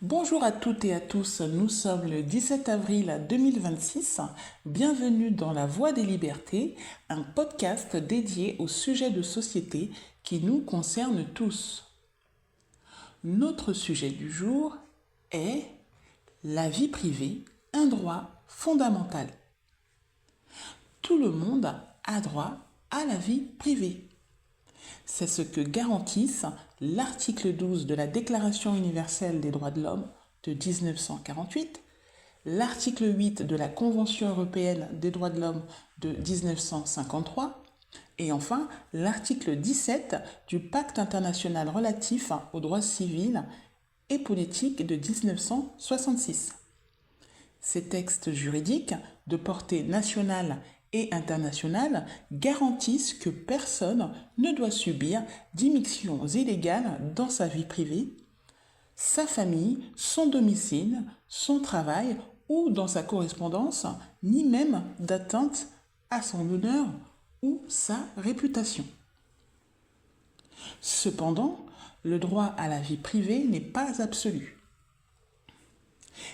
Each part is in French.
Bonjour à toutes et à tous, nous sommes le 17 avril 2026. Bienvenue dans La Voix des Libertés, un podcast dédié aux sujets de société qui nous concernent tous. Notre sujet du jour est la vie privée, un droit fondamental. Tout le monde a droit à la vie privée. C'est ce que garantissent l'article 12 de la Déclaration universelle des droits de l'homme de 1948, l'article 8 de la Convention européenne des droits de l'homme de 1953 et enfin l'article 17 du Pacte international relatif aux droits civils et politiques de 1966. Ces textes juridiques de portée nationale et internationale garantissent que personne ne doit subir d'immixtions illégales dans sa vie privée, sa famille, son domicile, son travail ou dans sa correspondance, ni même d'atteinte à son honneur ou sa réputation. Cependant, le droit à la vie privée n'est pas absolu.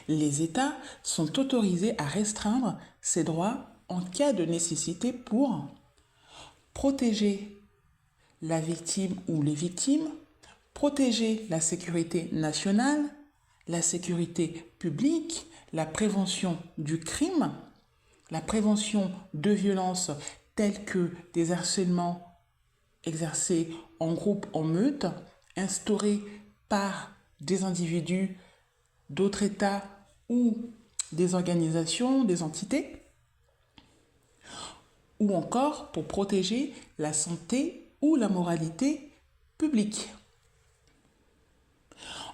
Les États sont autorisés à restreindre ces droits en cas de nécessité pour protéger la victime ou les victimes, protéger la sécurité nationale, la sécurité publique, la prévention du crime, la prévention de violences telles que des harcèlements exercés en groupe, en meute, instaurés par des individus d'autres États ou des organisations, des entités, ou encore pour protéger la santé ou la moralité publique.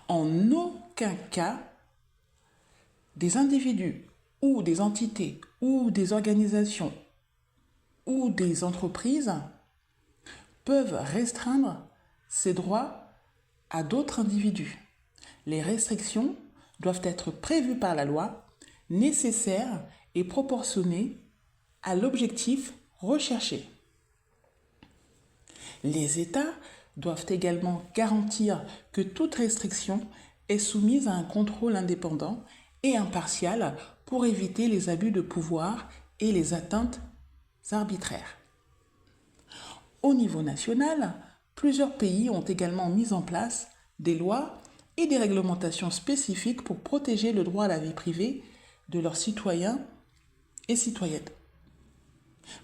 En aucun cas, des individus ou des entités ou des organisations ou des entreprises peuvent restreindre ces droits à d'autres individus. Les restrictions doivent être prévues par la loi, nécessaires et proportionnées à l'objectif recherché. Les États doivent également garantir que toute restriction est soumise à un contrôle indépendant et impartial pour éviter les abus de pouvoir et les atteintes arbitraires. Au niveau national, plusieurs pays ont également mis en place des lois et des réglementations spécifiques pour protéger le droit à la vie privée de leurs citoyens et citoyennes.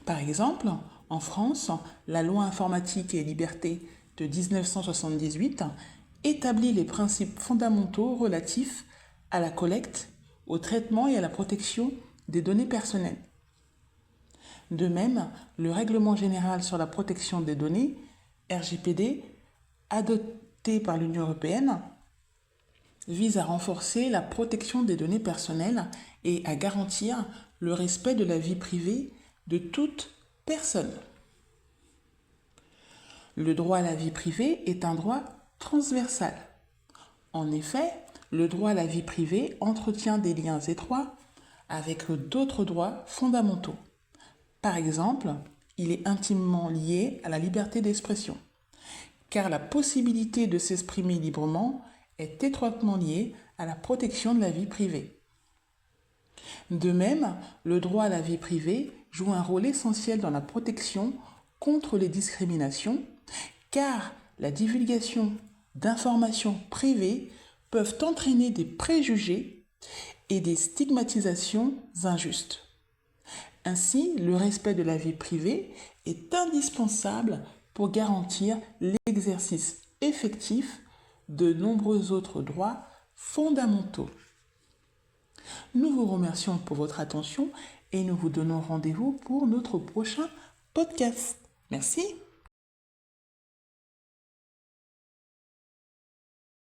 Par exemple, en France, la loi informatique et liberté de 1978 établit les principes fondamentaux relatifs à la collecte, au traitement et à la protection des données personnelles. De même, le Règlement général sur la protection des données, RGPD, adopté par l'Union européenne, vise à renforcer la protection des données personnelles et à garantir le respect de la vie privée de toute personne. Le droit à la vie privée est un droit transversal. En effet, le droit à la vie privée entretient des liens étroits avec d'autres droits fondamentaux. Par exemple, il est intimement lié à la liberté d'expression, car la possibilité de s'exprimer librement est étroitement liée à la protection de la vie privée. De même, le droit à la vie privée joue un rôle essentiel dans la protection contre les discriminations, car la divulgation d'informations privées peuvent entraîner des préjugés et des stigmatisations injustes. Ainsi, le respect de la vie privée est indispensable pour garantir l'exercice effectif de nombreux autres droits fondamentaux. Nous vous remercions pour votre attention et nous vous donnons rendez-vous pour notre prochain podcast. Merci.